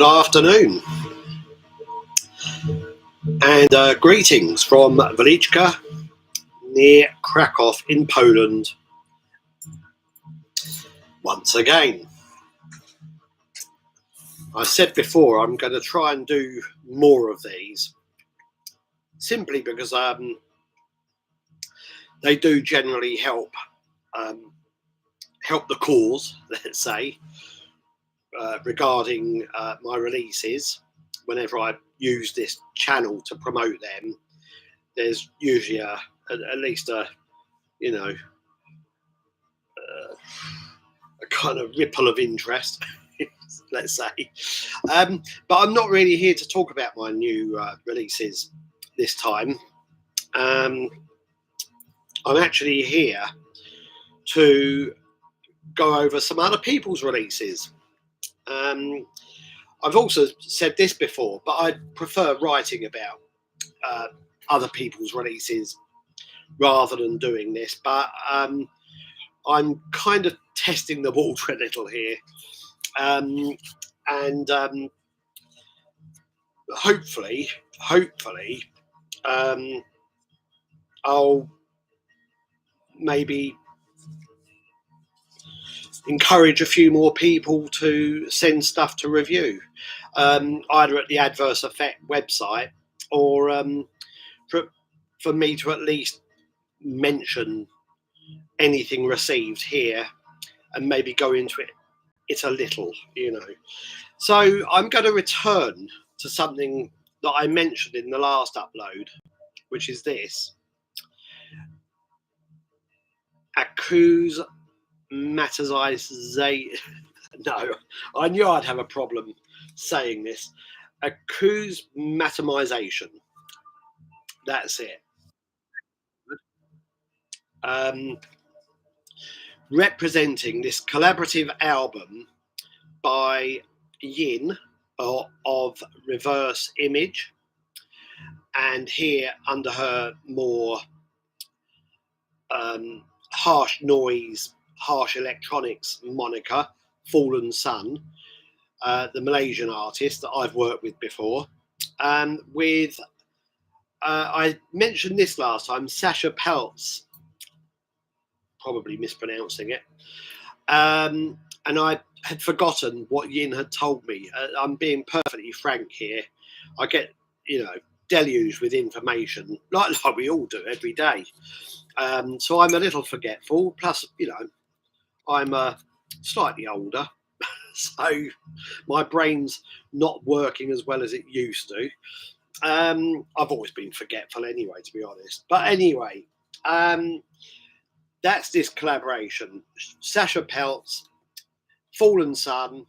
good afternoon, and greetings from Lathe-cut near Krakow in Poland once again. I said before I'm going to try and do more of these, simply because they do generally help the cause, let's say, regarding my releases. Whenever I use this channel to promote them, there's usually at least a kind of ripple of interest, let's say. But I'm not really here to talk about my new releases this time. I'm actually here to go over some other people's releases. I've also said this before, but I prefer writing about other people's releases rather than doing this. But I'm kind of testing the water a little here, and hopefully, I'll maybe encourage a few more people to send stuff to review, either at the Adverse Effect website or for me to at least mention anything received here and maybe go into it a little, So I'm going to return to something that I mentioned in the last upload, which is this Acousmatomisation. No, I knew I'd have a problem saying this. Acousmatomisation. That's it. Representing this collaborative album by Yin of Reverse Image, and here under her more harsh noise, harsh electronics moniker, Fallen Sun, the Malaysian artist that I've worked with before, with I mentioned this last time, Sacher Pelz, probably mispronouncing it, and I had forgotten what Yin had told me. I'm being perfectly frank here. I get deluged with information like we all do every day, so I'm a little forgetful, plus I'm slightly older, so my brain's not working as well as it used to. I've always been forgetful anyway, to be honest, but anyway, that's this collaboration: Sacher Pelz, Fallen Sun,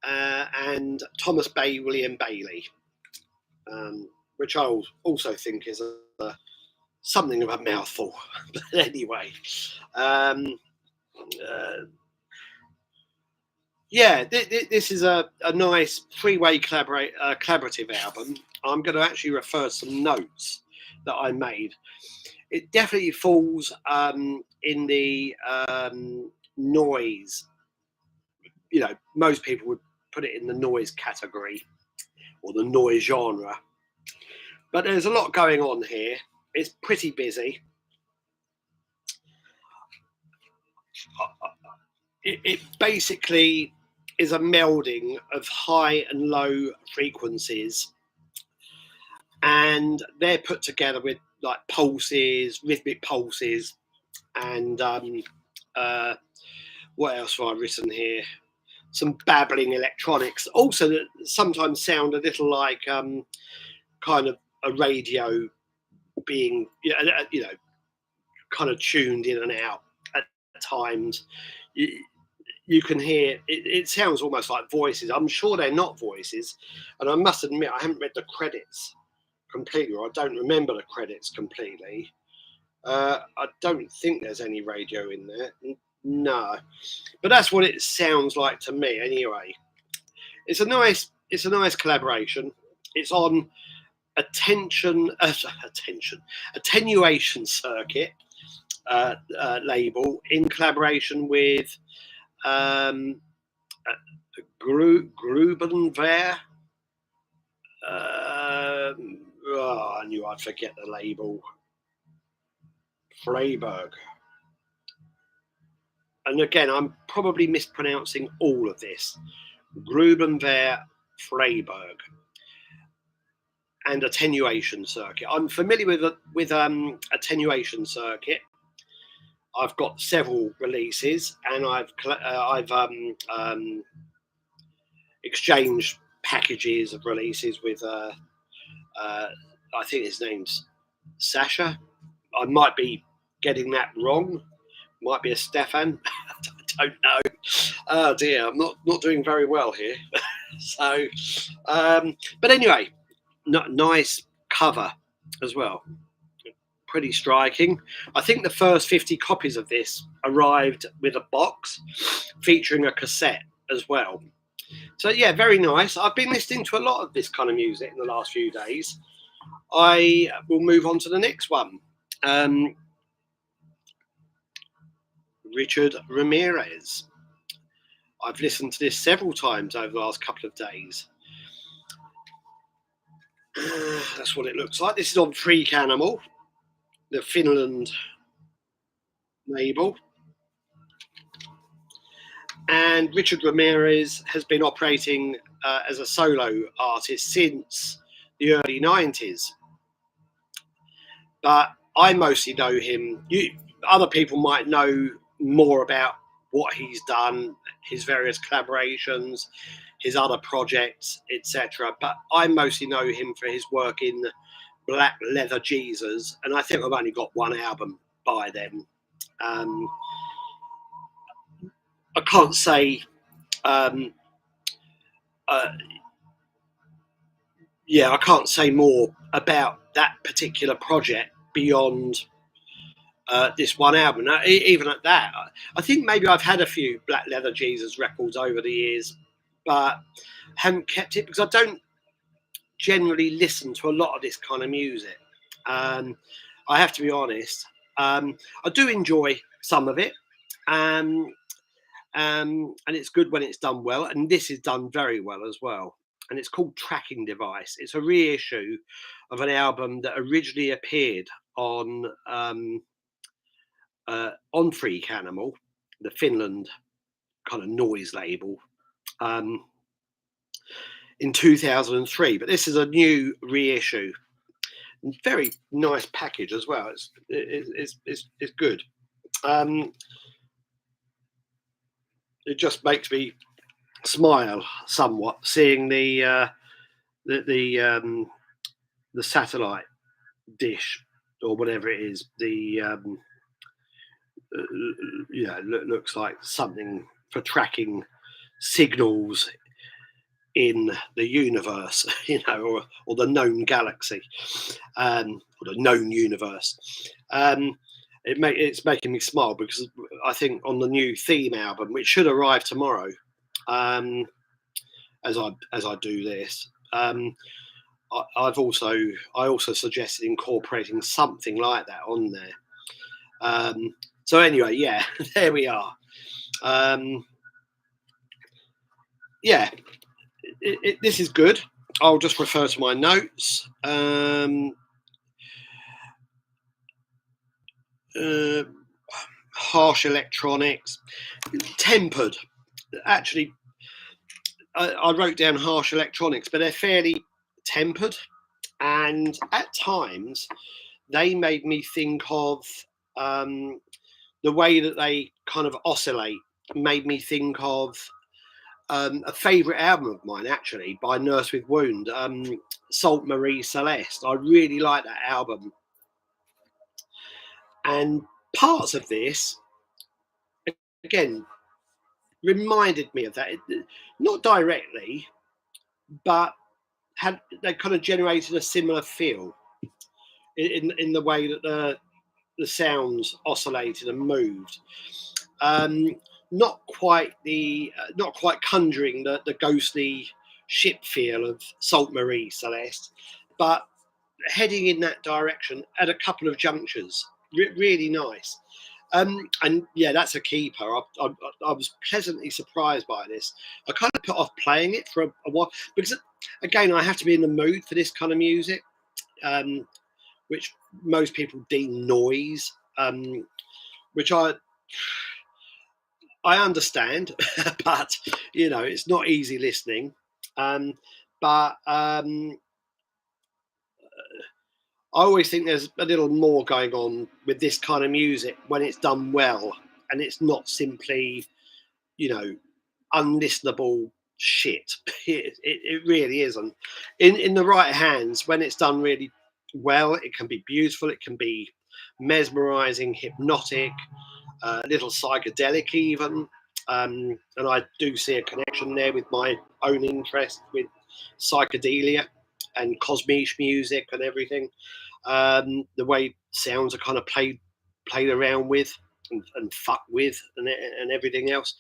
and Thomas William Bailey, which I also think is something of a mouthful. But anyway, yeah, this is a nice three-way collaborative album. I'm going to actually refer some notes that I made. It definitely falls in the noise. Most people would put it in the noise category or the noise genre. But there's a lot going on here. It's pretty busy. It basically is a melding of high and low frequencies, and they're put together with like pulses, rhythmic pulses, and what else have I written here? Some babbling electronics, also that sometimes sound a little like kind of a radio being kind of tuned in and out at times. You can hear it sounds almost like voices. I'm sure they're not voices, and I must admit I haven't read the credits completely, or I don't remember the credits completely. I don't think there's any radio in there, no, but that's what it sounds like to me anyway. It's a nice collaboration. It's on attenuation circuit label in collaboration with Grubenwehr. I knew I'd forget the label. Freiburg. And again, I'm probably mispronouncing all of this. Grubenwehr Freiburg. And attenuation circuit. I'm familiar with attenuation circuit. I've got several releases, and I've exchanged packages of releases with I think his name's Sacher. I might be getting that wrong. Might be a Stefan. I don't know. Oh dear, I'm not doing very well here. So, but anyway, nice cover as well. Pretty striking. I think the first 50 copies of this arrived with a box featuring a cassette as well. So yeah, very nice. I've been listening to a lot of this kind of music in the last few days. I will move on to the next one. Richard Ramirez. I've listened to this several times over the last couple of days. That's what it looks like. This is on Freak Animal, the Finland label. And Richard Ramirez has been operating as a solo artist since the early 90s. But I mostly know him. Other people might know more about what he's done, his various collaborations, his other projects, etc. But I mostly know him for his work in Black Leather Jesus, and I think I've only got one album by them. I can't say, I can't say more about that particular project beyond this one album. Now, even at that, I think maybe I've had a few Black Leather Jesus records over the years, but haven't kept it because I don't generally listen to a lot of this kind of music. I have to be honest. I do enjoy some of it. And it's good when it's done well, and this is done very well as well. And it's called Tracking Device. It's a reissue of an album that originally appeared on Freak Animal, the Finland kind of noise label, in 2003. But this is a new reissue. Very nice package as well. It's good. It just makes me smile somewhat seeing the satellite dish or whatever it is. Looks like something for tracking signals in the universe, or the known galaxy, or the known universe. It's making me smile because I think on the new theme album, which should arrive tomorrow, as I do this, I also suggested incorporating something like that on there. So anyway, yeah, there we are. This is good. I'll just refer to my notes. Harsh electronics, tempered. Actually, I wrote down harsh electronics, but they're fairly tempered, and at times they made me think of the way that they kind of oscillate. Made me think of a favourite album of mine, actually, by Nurse with Wound, Sault Marie Celeste. I really like that album. And parts of this, again, reminded me of that. Not directly, but they kind of generated a similar feel in the way that the sounds oscillated and moved. Not quite conjuring the ghostly ship feel of Sault Marie Celeste, but heading in that direction at a couple of junctures. Really nice. And yeah, that's a keeper. I was pleasantly surprised by this. I kind of put off playing it for a while because, again, I have to be in the mood for this kind of music, which most people deem noise, which I understand, but you know, it's not easy listening. But I always think there's a little more going on with this kind of music when it's done well, and it's not simply, you know, unlistenable shit. It really isn't. In the right hands, when it's done really well, it can be beautiful. It can be mesmerizing, hypnotic, a little psychedelic even. And I do see a connection there with my own interest with psychedelia and cosmic music and everything. The way sounds are kind of played around with and fuck with and everything else.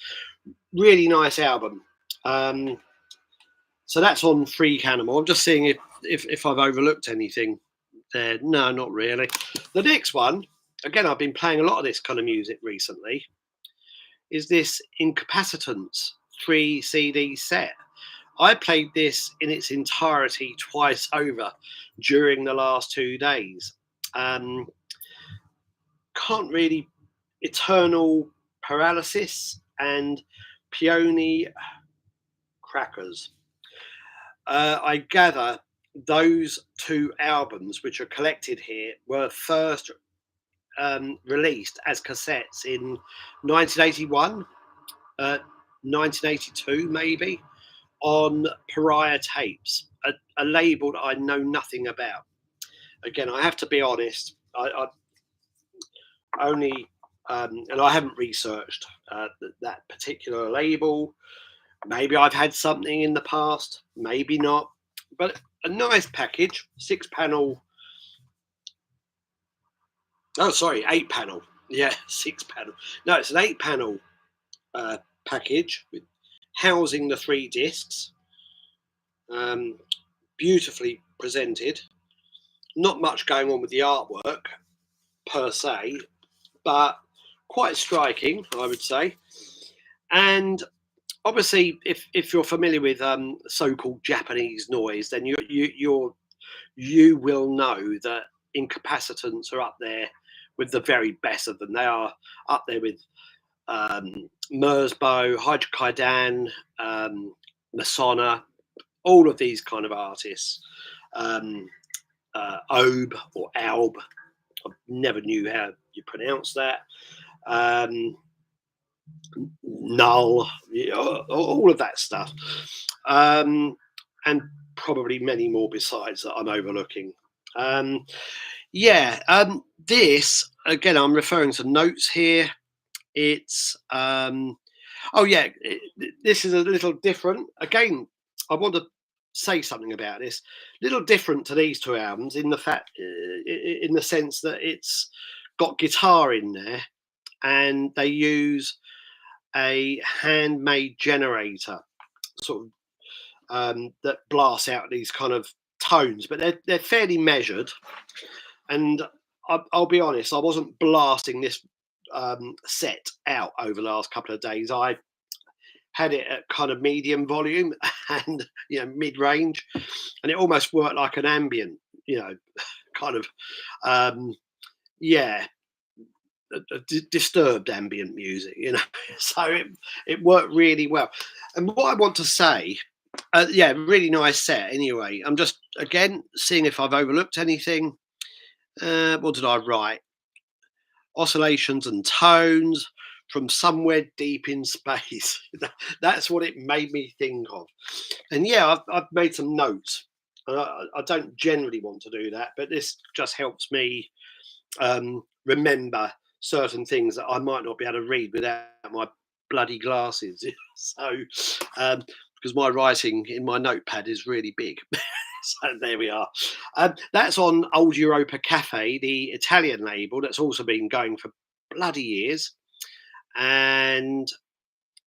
Really nice album. So that's on Freak Animal. I'm just seeing if I've overlooked anything there. No, not really. The next one, again, I've been playing a lot of this kind of music recently, is this Incapacitants 3 CD set. I played this in its entirety twice over during the last 2 days. Can't really. Eternal Paralysis and Peony Crackers. I gather those two albums, which are collected here, were first released as cassettes in 1981, 1982 maybe, on Pariah Tapes, a label that I know nothing about. Again, I have to be honest, I only, and I haven't researched that particular label. Maybe I've had something in the past, maybe not, but a nice package, 6-panel. Oh, sorry, 8-panel. Yeah, 6-panel. No, it's an 8-panel package with housing the 3 discs. Beautifully presented. Not much going on with the artwork per se, but quite striking, I would say. And obviously, if you're familiar with so-called Japanese noise, then you will know that Incapacitants are up there with the very best of them. They are up there with Merzbow, Hydrokaidan, Masona, all of these kind of artists. Aube or Alb, I never knew how you pronounce that. Null, all of that stuff, and probably many more besides that I'm overlooking. This again, I'm referring to notes here. It's this is a little different. Again, I want to say something about this. Little different to these two albums in the fact, in the sense that it's got guitar in there, and they use a handmade generator, sort of, that blasts out these kind of tones, but they're fairly measured. And I'll be honest, I wasn't blasting this set out over the last couple of days. I had it at kind of medium volume and mid range, and it almost worked like an ambient, kind of disturbed ambient music, so it worked really well. And what I want to say, really nice set anyway. I'm just again seeing if I've overlooked anything. What did I write? Oscillations and tones from somewhere deep in space. That's what it made me think of. And I've made some notes. I don't generally want to do that, but this just helps me remember certain things that I might not be able to read without my bloody glasses. So, because my writing in my notepad is really big. So there we are. That's on Old Europa Cafe, the Italian label that's also been going for bloody years, and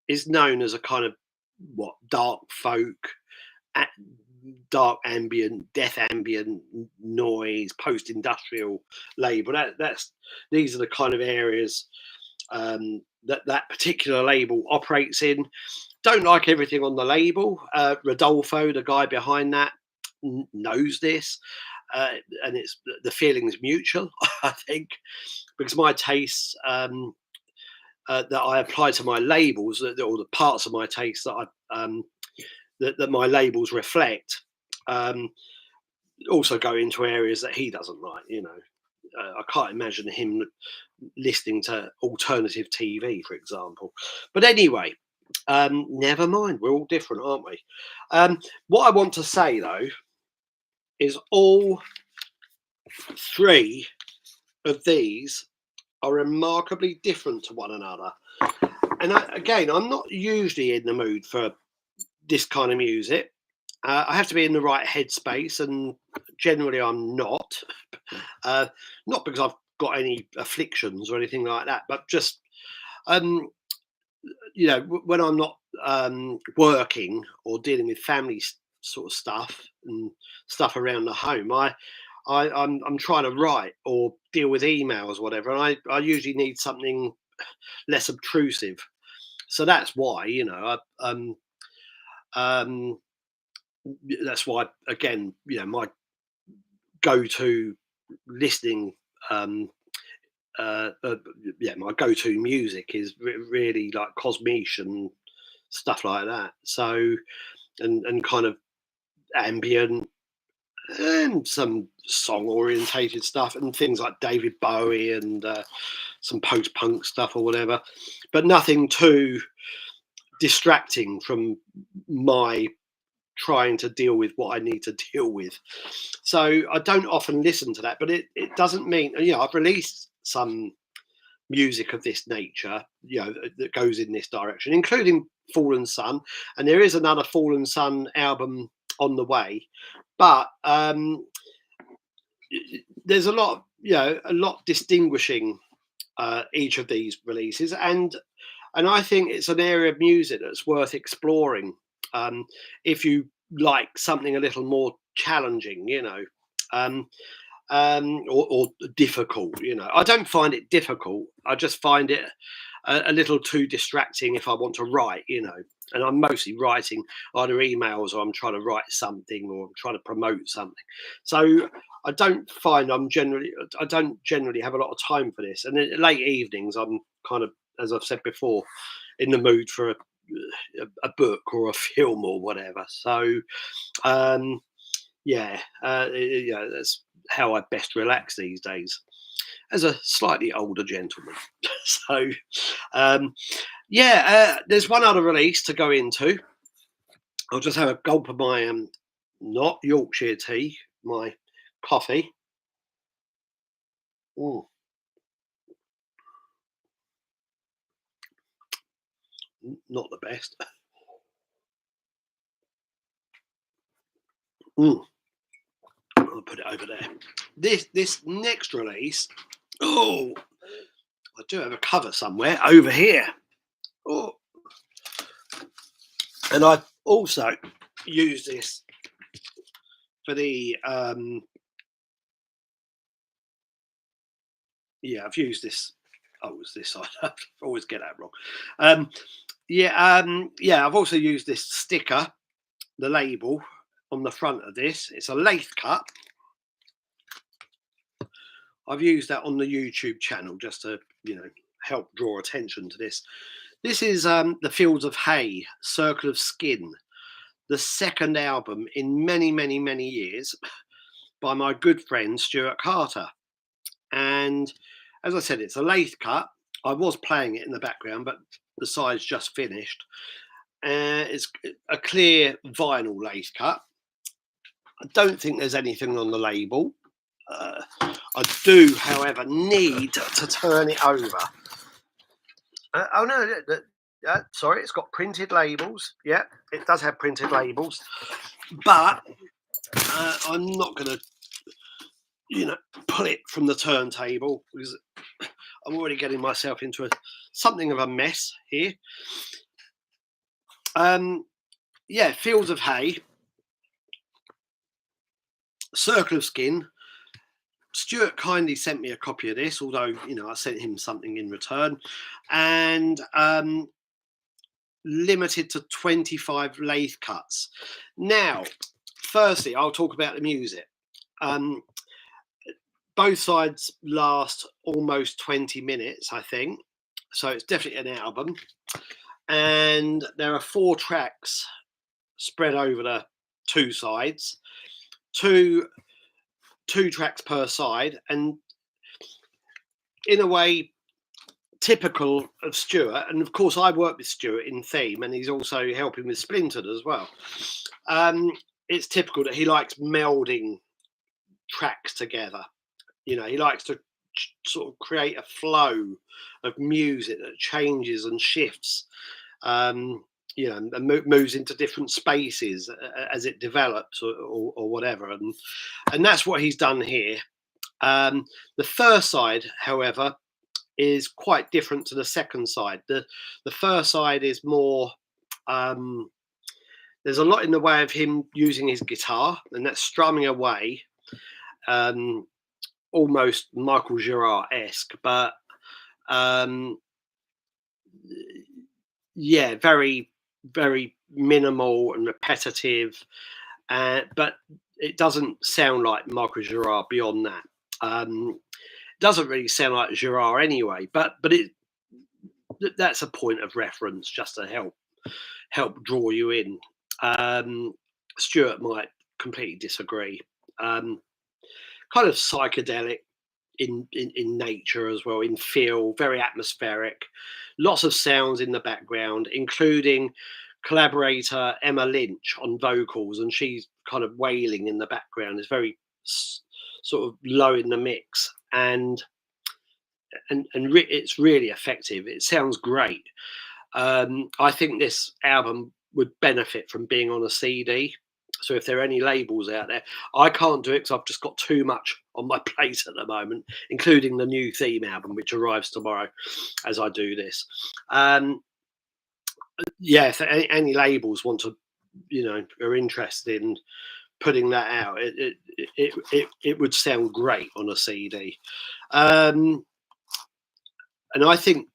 is known as a kind of dark folk, dark ambient, death ambient, noise, post-industrial label. These are the kind of areas that particular label operates in. Don't like everything on the label. Rodolfo, the guy behind that, knows this, and it's the feeling's mutual. I think, because my tastes that I apply to my labels, or the parts of my taste that that my labels reflect, also go into areas that he doesn't like. I can't imagine him listening to alternative TV, for example. But anyway, never mind. We're all different, aren't we? What I want to say, though, is all three of these are remarkably different to one another. And again, I'm not usually in the mood for this kind of music. I have to be in the right headspace, and generally I'm not. Not because I've got any afflictions or anything like that, but just when I'm not working or dealing with family sort of stuff and stuff around the home, I'm trying to write or deal with emails, whatever, and I usually need something less obtrusive. So that's why, that's why, again, my go-to listening, my go-to music is really like Cosmiche and stuff like that. So, and kind of ambient and some song orientated stuff and things like David Bowie and some post-punk stuff or whatever, but nothing too distracting from my trying to deal with what I need to deal with. So I don't often listen to that, but it doesn't mean, I've released some music of this nature, that goes in this direction, including Fallen Sun, and there is another Fallen Sun album on the way. But there's a lot distinguishing each of these releases, and I think it's an area of music that's worth exploring if you like something a little more challenging, or difficult. I don't find it difficult. I just find it a little too distracting if I want to write, and I'm mostly writing either emails, or I'm trying to write something, or I'm trying to promote something. So I don't generally have a lot of time for this. And in late evenings, I'm kind of, as I've said before, in the mood for a book or a film or whatever. So that's how I best relax these days, as a slightly older gentleman. So there's one other release to go into. I'll just have a gulp of my not Yorkshire tea, my coffee. Ooh. Not the best. I'll put it over there. This next release, I do have a cover somewhere over here. Oh, and I've also used this for the I've used this. Oh, it's this side. I always get that wrong. I've also used this sticker, the label on the front of this. It's a lathe-cut. I've used that on the YouTube channel just to, help draw attention to this. This is The Fields of Hay, Circle of Skin, the second album in many, many, many years by my good friend Stuart Carter. And as I said, it's a lathe-cut. I was playing it in the background, but the side's just finished. It's a clear vinyl lathe-cut. I don't think there's anything on the label. I do, however, need to turn it over. Sorry, it's got printed labels. Yeah, it does have printed labels, but I'm not going to, pull it from the turntable because I'm already getting myself into something of a mess here. Fields of Hay. Circle of Skin. Stuart kindly sent me a copy of this, although, you know, I sent him something in return, and limited to 25 lathe cuts. Now, firstly, I'll talk about the music. Both sides last almost 20 minutes, I think. So it's definitely an album. And there are 4 tracks spread over the 2 sides, two tracks per side, and in a way typical of Stuart. And of course, I work with Stuart in theme, and he's also helping with Splintered as well. It's typical that he likes melding tracks together. You know, he likes to sort of create a flow of music that changes and shifts, you know, and moves into different spaces as it develops or whatever. And that's what he's done here. The first side, however, is quite different to the second side. The first side is more, there's a lot in the way of him using his guitar, and that's strumming away, almost Michael Girard-esque, but yeah, very, very minimal and repetitive, but it doesn't sound like Michael Girard beyond that. Doesn't really sound like Girard anyway, but that's a point of reference just to help draw you in. Stuart might completely disagree. Kind of psychedelic in nature as well, in feel, very atmospheric, lots of sounds in the background, including collaborator Emma Lynch on vocals, and she's kind of wailing in the background. It's very sort of low in the mix, and it's really effective. It sounds great. I think this album would benefit from being on a CD. So if there are any labels out there, I can't do it because I've just got too much on my plate at the moment, including the new theme album, which arrives tomorrow as I do this. Yeah, if any labels want to, you know, are interested in putting that out, it would sound great on a CD. And I think,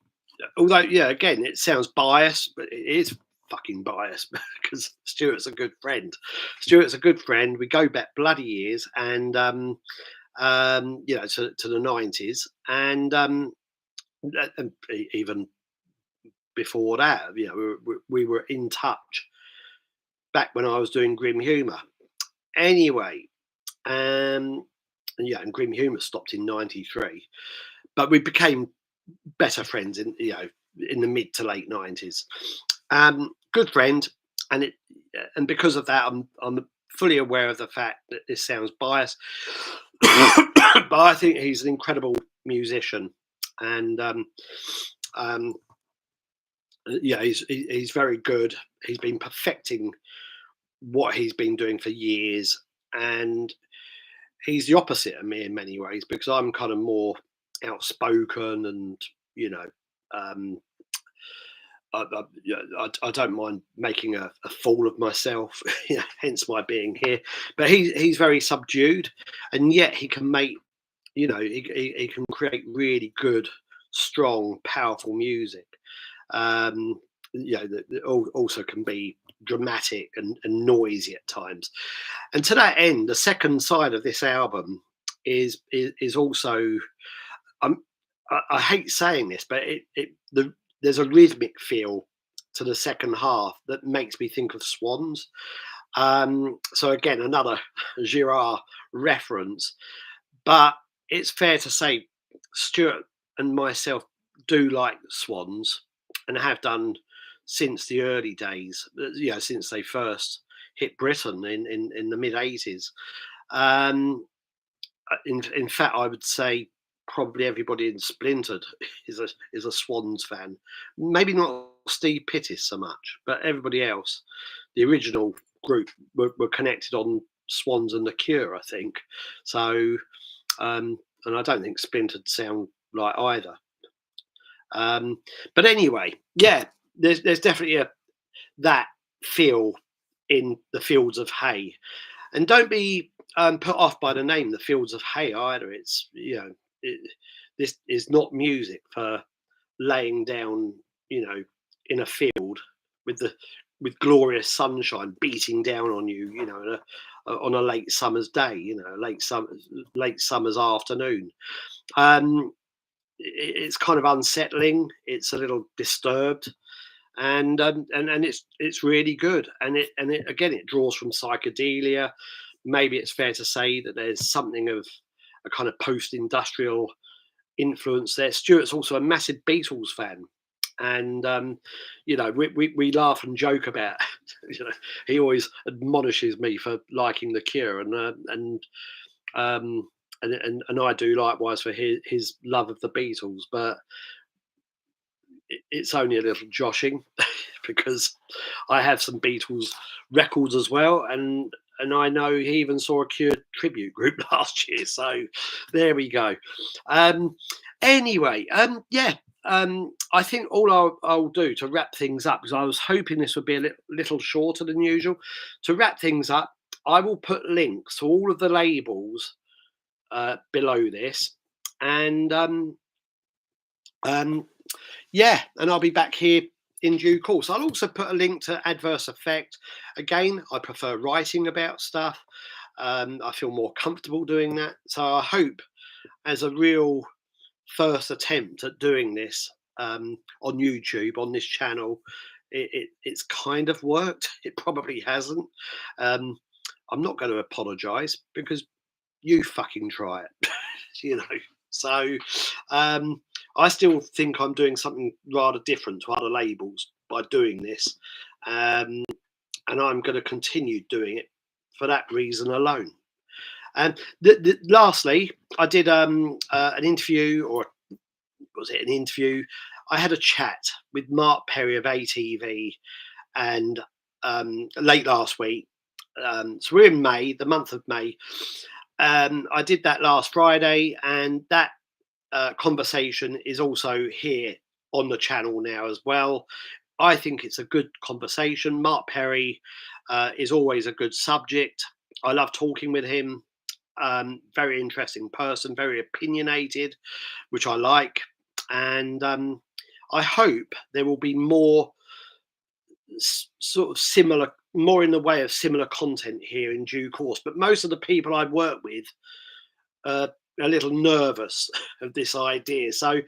although, yeah, again, it sounds biased, but it is fucking biased because Stuart's a good friend. Stuart's a good friend. We go back bloody years, and you know, to the 90s, and even before that, you know, we were in touch back when I was doing Grim Humour. Anyway, yeah, and Grim Humour stopped in '93, but we became better friends in, you know, in the mid to late 90s. Good friend, and because of that, I'm fully aware of the fact that this sounds biased, but I think he's an incredible musician, and yeah, he's very good. He's been perfecting what he's been doing for years, and he's the opposite of me in many ways, because I'm kind of more outspoken, and, you know, I don't mind making a fool of myself, you know, hence my being here. But he's very subdued, and yet he can make, you know, he can create really good, strong, powerful music. You know, that also can be dramatic and noisy at times. And to that end, the second side of this album is also, I hate saying this, but there's a rhythmic feel to the second half that makes me think of Swans. So again, another Girard reference, but it's fair to say Stuart and myself do like Swans, and have done since the early days, you know, since they first hit Britain in the mid 80s. In fact, I would say probably everybody in Splintered is a Swans fan. Maybe not Steve Pittis so much, but everybody else. The original group were connected on Swans and The Cure, I think. So, and I don't think Splintered sound like either. But anyway, yeah, there's definitely that feel in the Fields of Hay. And don't be put off by the name, the Fields of Hay either. It's this is not music for laying down, in a field with glorious sunshine beating down on you, on a late summer's day, late summer's afternoon. It's kind of unsettling. It's a little disturbed, and it's really good. And it again, it draws from psychedelia. Maybe it's fair to say that there's something of a kind of post-industrial influence there. Stuart's also a massive Beatles fan, and we laugh and joke about. He always admonishes me for liking The Cure, and I do likewise for his love of the Beatles, but it's only a little joshing because I have some Beatles records as well, and I know he even saw a Cure tribute group last year, so there we go. Anyway, I think all I'll do to wrap things up, because I was hoping this would be a little shorter than usual. To wrap things up, I will put links to all of the labels below this, and and I'll be back here in due course. I'll also put a link to Adverse Effect. Again, I prefer writing about stuff. I feel more comfortable doing that. So I hope, as a real first attempt at doing this on YouTube, on this channel, it's kind of worked. It probably hasn't. I'm not going to apologize, because you fucking try it. So I still think I'm doing something rather different to other labels by doing this, and I'm going to continue doing it for that reason alone. And lastly, I did an interview, or was it an interview? I had a chat with Mark Perry of ATV, and late last week. So we're in May, the month of May. I did that last Friday, and that conversation is also here on the channel now as well. I think it's a good conversation. Mark Perry is always a good subject. I love talking with him. Very interesting person, very opinionated, which I like. And I hope there will be more sort of similar, more in the way of similar content here in due course. But most of the people I work with are a little nervous of this idea, so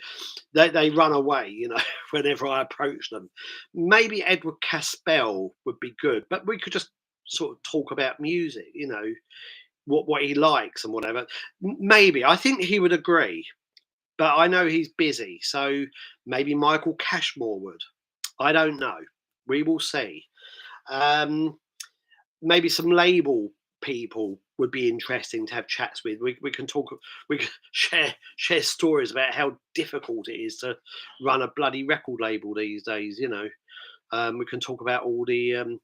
they run away, whenever I approach them. Maybe Edward Caspell would be good, but we could just sort of talk about music, what he likes and whatever. Maybe I think he would agree, but I know he's busy, so maybe Michael Cashmore would. I don't know. We will see. Maybe some label people would be interesting to have chats with. We can talk. We can share stories about how difficult it is to run a bloody record label these days. We can talk about all the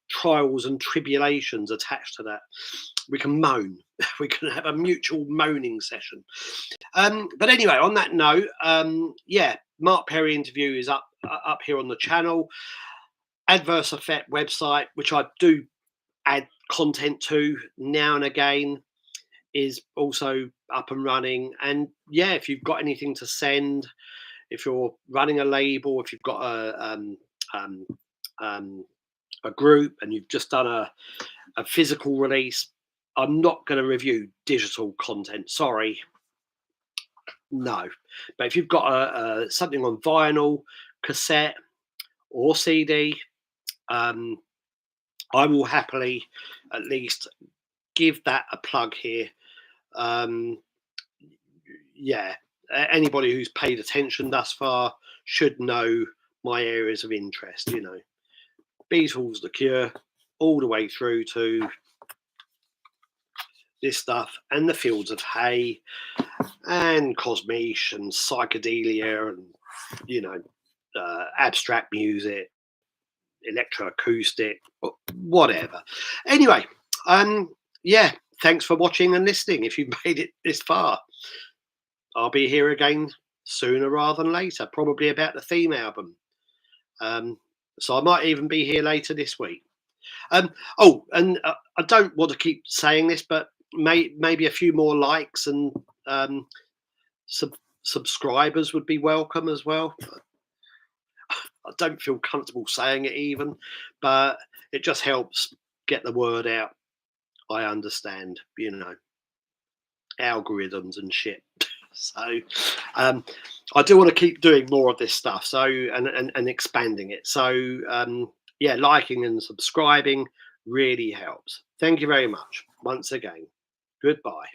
trials and tribulations attached to that. We can moan. We can have a mutual moaning session. But anyway, on that note, Mark Perry interview is up here on the channel. Adverse Effect website, which I do add content to now and again, is also up and running. And if you've got anything to send, if you're running a label, if you've got a group and you've just done a physical release, I'm not going to review digital content, sorry, no. But if you've got something on vinyl, cassette, or CD, I will happily at least give that a plug here. Anybody who's paid attention thus far should know my areas of interest. Beatles, The Cure, all the way through to this stuff, and the Fields of Hay, and Cosmiche, and psychedelia, and abstract music, electroacoustic, whatever. Anyway, thanks for watching and listening. If you've made it this far, I'll be here again sooner rather than later, probably about the theme album. So I might even be here later this week. I don't want to keep saying this, but maybe a few more likes and subscribers would be welcome as well. I don't feel comfortable saying it even, but it just helps get the word out. I understand, algorithms and shit. So I do want to keep doing more of this stuff. So and expanding it. So yeah, liking and subscribing really helps. Thank you very much once again. Goodbye.